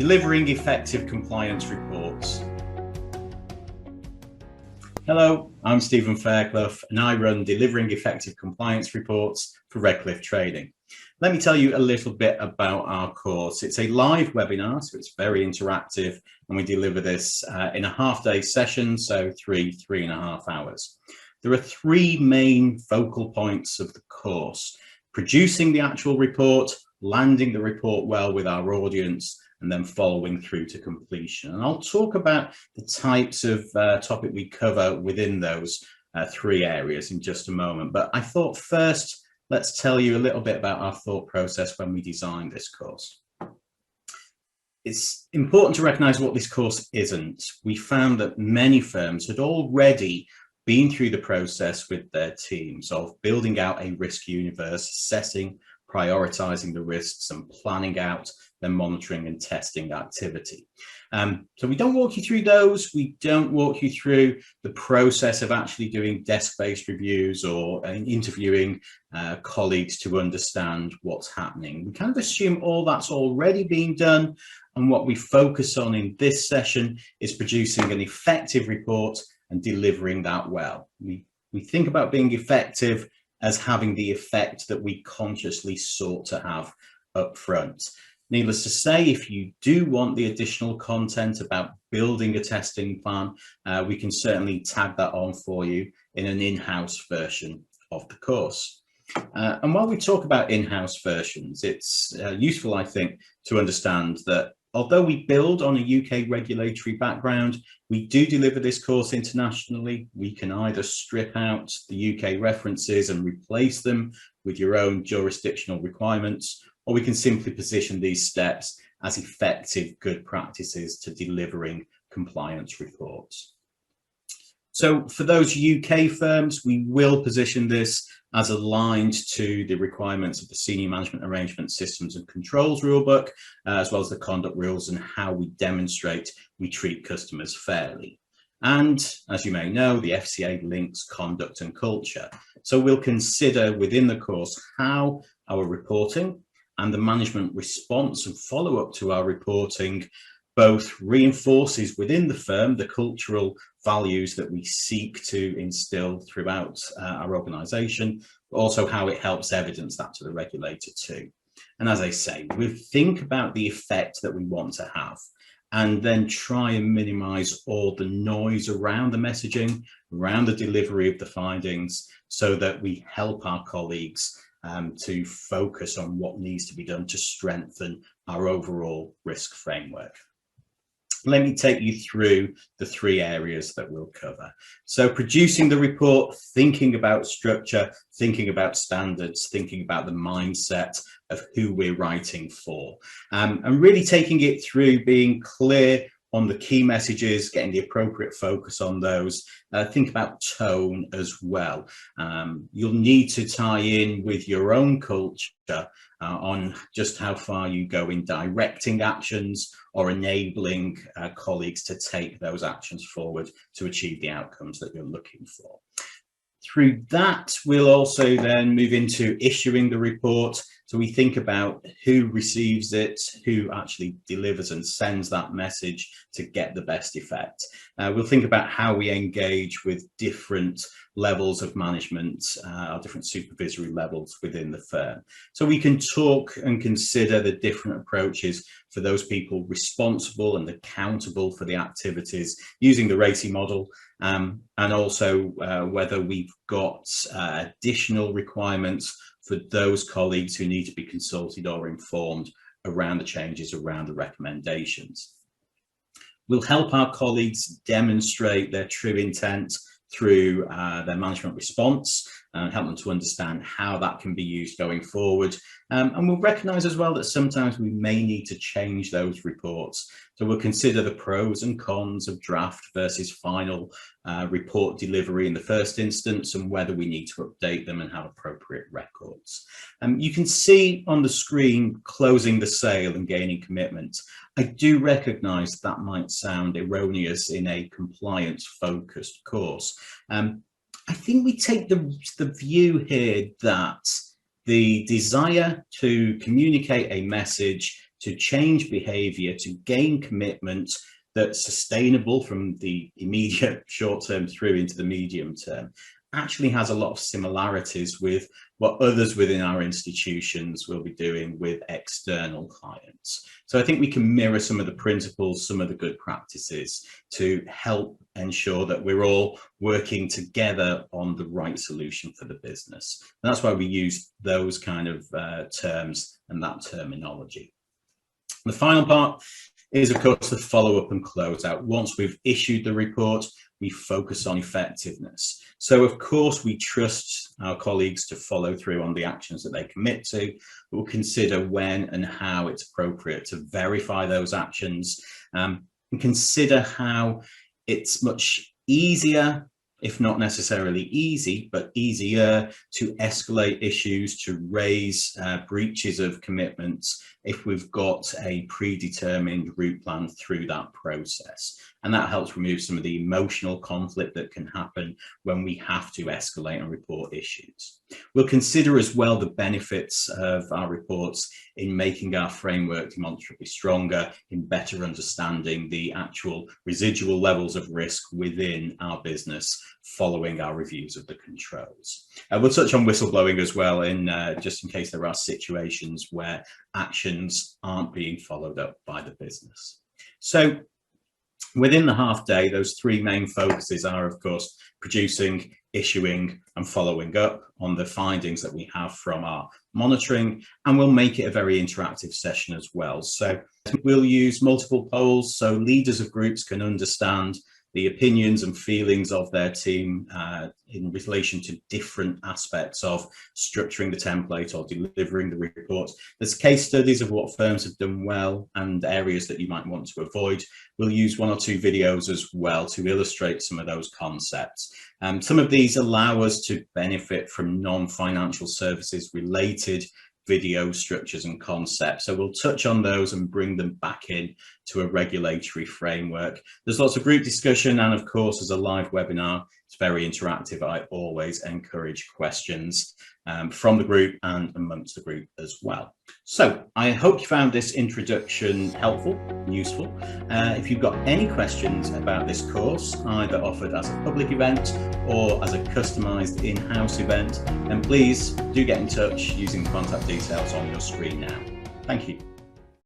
delivering effective compliance reports. Hello, I'm Stephen Fairclough and I run Delivering Effective Compliance Reports for Redcliffe Trading. Let me tell you a little bit about our course. It's a live webinar, so it's very interactive, and we deliver this in a half-day session, so 3.5 hours. There are three main focal points of the course: producing the actual report, landing the report well with our audience, and then following through to completion. And I'll talk about the types of topic we cover within those three areas in just a moment. But I thought first, let's tell you a little bit about our thought process when we designed this course. It's important to recognize what this course isn't. We found that many firms had already been through the process with their teams of building out a risk universe, assessing, prioritizing the risks, and planning out their monitoring and testing activity. So we don't walk you through those. We don't walk you through the process of actually doing desk-based reviews or interviewing colleagues to understand what's happening. We kind of assume all that's already been done, and what we focus on in this session is producing an effective report and delivering that well. We think about being effective as having the effect that we consciously sought to have up front. Needless to say, if you do want the additional content about building a testing plan, we can certainly tag that on for you in an in-house version of the course. And while we talk about in-house versions, it's useful, I think, to understand that although we build on a UK regulatory background, we do deliver this course internationally. We can either strip out the UK references and replace them with your own jurisdictional requirements, or we can simply position these steps as effective good practices to delivering compliance reports. So for those UK firms, we will position this as aligned to the requirements of the Senior Management Arrangement Systems and Controls Rulebook, as well as the conduct rules and how we demonstrate we treat customers fairly. And as you may know, the FCA links conduct and culture. So we'll consider within the course how our reporting and the management response and follow-up to our reporting both reinforces within the firm the cultural values that we seek to instill throughout our organisation, but also how it helps evidence that to the regulator too. And as I say, we think about the effect that we want to have, and then try and minimise all the noise around the messaging, around the delivery of the findings, so that we help our colleagues to focus on what needs to be done to strengthen our overall risk framework. Let me take you through the three areas that we'll cover. So producing the report, thinking about structure, thinking about standards, thinking about the mindset of who we're writing for, and really taking it through being clear on the key messages, getting the appropriate focus on those. Think about tone as well. You'll need to tie in with your own culture on just how far you go in directing actions or enabling colleagues to take those actions forward to achieve the outcomes that you're looking for. Through that, we'll also then move into issuing the report. So we think about who receives it, who actually delivers and sends that message to get the best effect. We'll think about how we engage with different levels of management, different supervisory levels within the firm. So we can talk and consider the different approaches for those people responsible and accountable for the activities using the RACI model, and also whether we've got additional requirements for those colleagues who need to be consulted or informed around the changes, around the recommendations. We'll help our colleagues demonstrate their true intent through their management response and help them to understand how that can be used going forward. And we'll recognise as well that sometimes we may need to change those reports. So we'll consider the pros and cons of draft versus final report delivery in the first instance, and whether we need to update them and have appropriate records. You can see on the screen closing the sale and gaining commitment. I do recognise that might sound erroneous in a compliance focused course. I think we take the view here that the desire to communicate a message to change behavior, to gain commitment that's sustainable from the immediate short term through into the medium term, actually has a lot of similarities with what others within our institutions will be doing with external clients. So I think we can mirror some of the principles, some of the good practices to help ensure that we're all working together on the right solution for the business. And that's why we use those kind of terms and that terminology. The final part is, of course, the follow-up and closeout. Once we've issued the report, we focus on effectiveness. So, of course, we trust our colleagues to follow through on the actions that they commit to, but we'll consider when and how it's appropriate to verify those actions, and consider how it's much easier, if not necessarily easy, but easier to escalate issues, to raise breaches of commitments if we've got a predetermined route plan through that process. And that helps remove some of the emotional conflict that can happen when we have to escalate and report issues. We'll consider as well the benefits of our reports in making our framework demonstrably stronger, in better understanding the actual residual levels of risk within our business following our reviews of the controls. We'll touch on whistleblowing as well, just in case there are situations where actions aren't being followed up by the business. So within the half day, those three main focuses are, of course, producing, issuing and following up on the findings that we have from our monitoring, and we'll make it a very interactive session as well. So we'll use multiple polls so leaders of groups can understand the opinions and feelings of their team in relation to different aspects of structuring the template or delivering the report. There's case studies of what firms have done well and areas that you might want to avoid. We'll use one or two videos as well to illustrate some of those concepts. Some of these allow us to benefit from non-financial services related video structures and concepts. So we'll touch on those and bring them back in to a regulatory framework. There's lots of group discussion, and of course, as a live webinar, it's very interactive. I always encourage questions from the group and amongst the group as well. So I hope you found this introduction helpful and useful. If you've got any questions about this course, either offered as a public event or as a customized in-house event, then please do get in touch using the contact details on your screen now. Thank you.